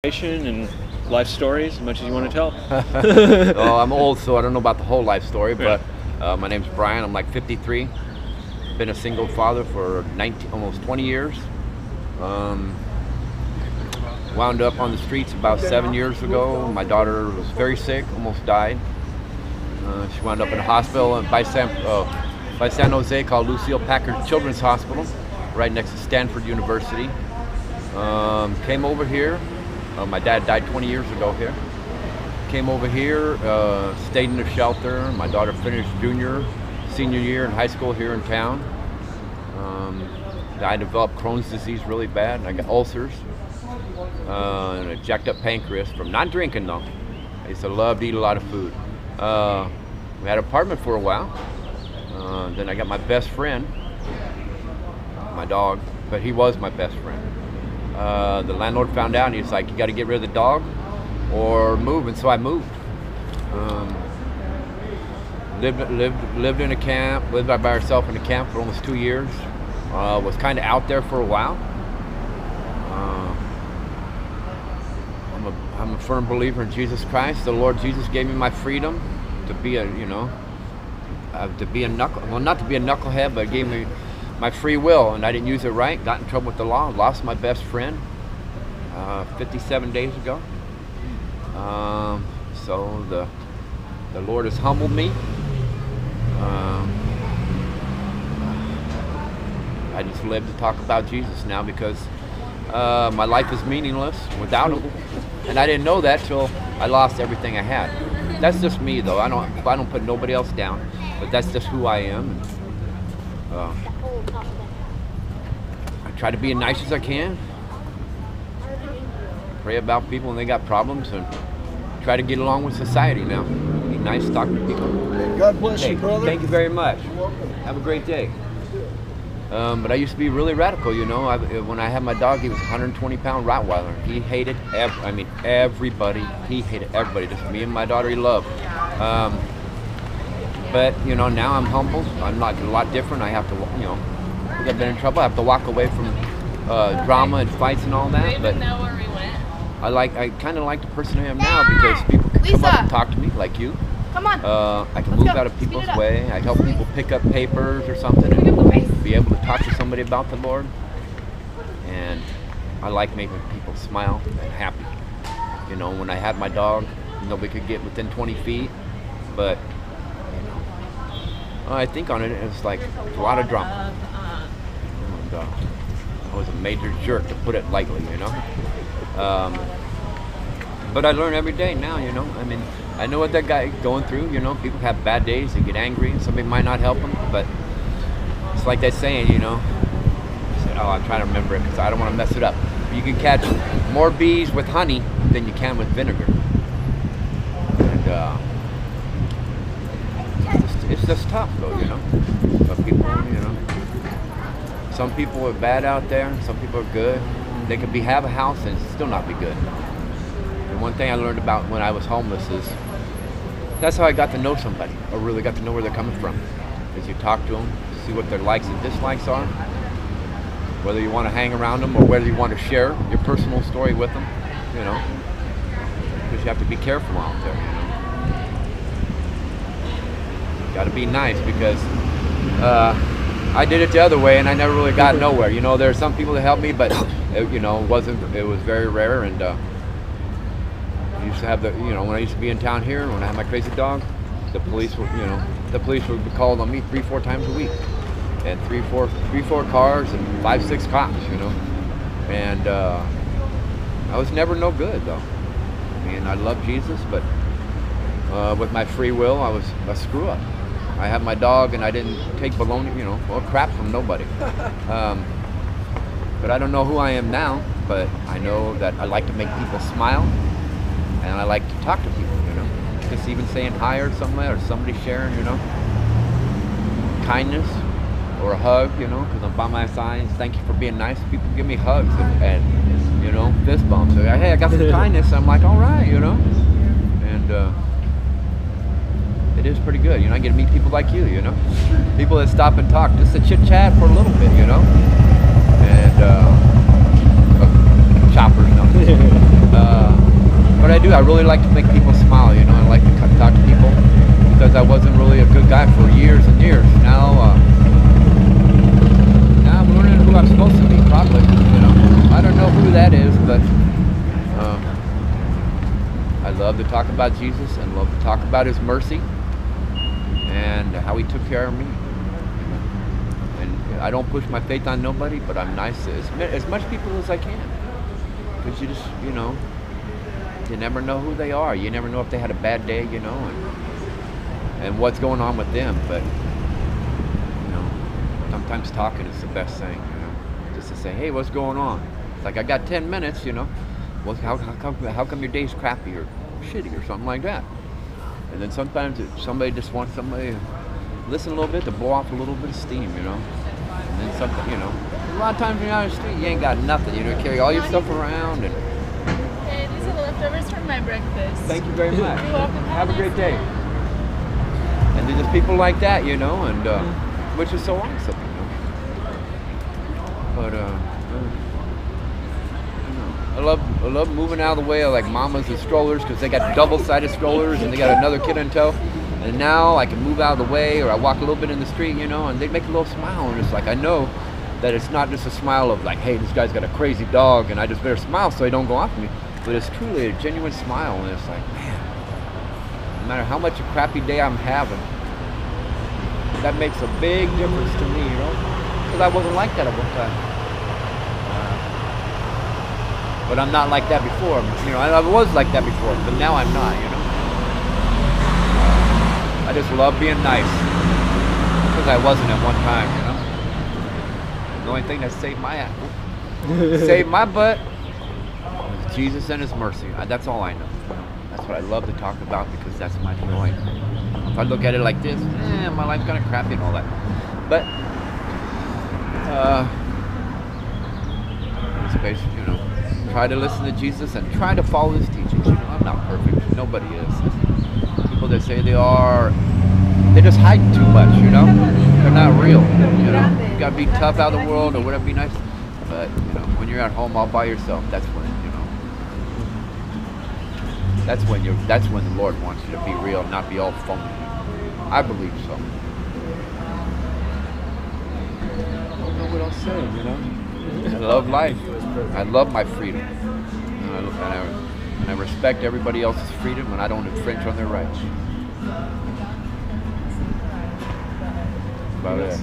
And life stories, as much as you want to tell. Oh, I'm old, so I don't know about the whole life story, but my name's Brian. I'm like 53. Been a single father for almost 20 years. Wound up on the streets about 7 years ago. My daughter was very sick, almost died. She wound up in a hospital by San Jose called Lucille Packard Children's Hospital, right next to Stanford University. Came over here. My dad died 20 years ago here. Came over here, stayed in a shelter. My daughter finished senior year in high school here in town. I developed Crohn's disease really bad. I got ulcers and a jacked up pancreas from not drinking though. I used to love to eat a lot of food. We had an apartment for a while. Then I got my best friend, my dog, but he was my best friend. The landlord found out and he was like, you got to get rid of the dog or move, and so I moved. Lived in a camp, lived by myself in a camp for almost 2 years. Was kind of out there for a while. I'm a firm believer in Jesus Christ. The Lord Jesus gave me my freedom to be a, not to be a knucklehead, but gave me my free will, and I didn't use it right. Got in trouble with the law. Lost my best friend 57 days ago. So the Lord has humbled me. I just live to talk about Jesus now because my life is meaningless without Him, and I didn't know that till I lost everything I had. That's just me, though. I don't put nobody else down, but that's just who I am. I try to be as nice as I can. Pray about people when they got problems, and try to get along with society now. Be nice, talk to people. God bless you, brother. Thank you very much. Have a great day. But I used to be really radical, when I had my dog, he was a 120-pound Rottweiler. He hated everybody. He hated everybody. Just me and my daughter he loved. But now I'm humble. I'm not a lot different. I have to, I've been in trouble. I have to walk away from drama and fights and all that. But I kind of like the person I am now because people can come up and talk to me like you. Come on. I can move out of people's way. I help people pick up papers or something and be able to talk to somebody about the Lord. And I like making people smile and happy. When I had my dog, nobody could get within 20 feet, but I think on it, it's like a lot of drama. And, I was a major jerk, to put it lightly, But I learn every day now, I know what that guy going through, people have bad days, they get angry, and somebody might not help them, but it's like that saying, I'm trying to remember it because I don't want to mess it up. You can catch more bees with honey than you can with vinegar. And it's just tough though, But people, some people are bad out there, some people are good. They could have a house and still not be good. And one thing I learned about when I was homeless is that's how I got to know somebody, or really got to know where they're coming from. Is you talk to them, see what their likes and dislikes are, whether you want to hang around them or whether you want to share your personal story with them, because you have to be careful out there, Got to be nice because I did it the other way and I never really got nowhere. There are some people that helped me, but it was very rare. And I used to have when I used to be in town here, when I had my crazy dog, the police would be called on me 3-4 times a week, and 3-4 cars and 5-6 cops, And I was never no good though. I love Jesus, but with my free will, I was a screw up. I had my dog and I didn't take baloney, crap from nobody. But I don't know who I am now, but I know that I like to make people smile and I like to talk to people, Just even saying hi or somewhere, or somebody sharing, kindness or a hug, because I'm by my side. Thank you for being nice. People give me hugs and fist bumps. They're like, hey, I got some kindness. I'm like, all right, And it is pretty good. I get to meet people like you, People that stop and talk, just to chit chat for a little bit, And choppers, no. But I do. I really like to make people smile. You know, I like to talk to people because I wasn't really a good guy for years and years. Now I'm learning who I'm supposed to be. Probably. You know, I don't know who that is, but I love to talk about Jesus and love to talk about His mercy and how He took care of me. And I don't push my faith on nobody, but I'm nice to as much people as I can. Because you just, you know, you never know who they are. You never know if they had a bad day, you know, and what's going on with them. But, you know, sometimes talking is the best thing, you know. Just to say, hey, what's going on? It's like, I got 10 minutes, you know. Well, how come your day's crappy or shitty or something like that? And then sometimes somebody just wants somebody to listen a little bit, to blow off a little bit of steam, you know. And then something, you know. A lot of times when you're out on the street, you ain't got nothing. You know, carry all your stuff around. And hey, these are the leftovers from my breakfast. thank you very much. You're welcome. Have a great day. And then there's people like that, you know, and which is so awesome, you know. But I love moving out of the way of like mamas and strollers because they got double-sided strollers and they got another kid in tow. And now I can move out of the way, or I walk a little bit in the street, you know, and they make a little smile, and it's like I know that it's not just a smile of like, hey, this guy's got a crazy dog, and I just better smile so he don't go after me. But it's truly a genuine smile, and it's like, man, no matter how much a crappy day I'm having, that makes a big difference to me, you know, because I wasn't like that at one time. But I'm not like that before, you know. I was like that before, but now I'm not, you know. I just love being nice because I wasn't at one time, you know. The only thing that saved my butt was Jesus and His mercy. That's all I know. That's what I love to talk about because that's my joy. If I look at it like this, my life's kind of crappy and all that. But it's basically, you know, try to listen to Jesus and try to follow His teachings. You know, I'm not perfect. Nobody is. People that say they are, they just hide too much, you know? They're not real, you know? You gotta be tough out of the world or whatever, be nice. But, you know, when you're at home all by yourself, that's when, you know, that's when the Lord wants you to be real, not be all phony. I believe so. I don't know what else to say, you know? I love life. I love my freedom. And I respect everybody else's freedom, and I don't infringe on their rights. That's about it.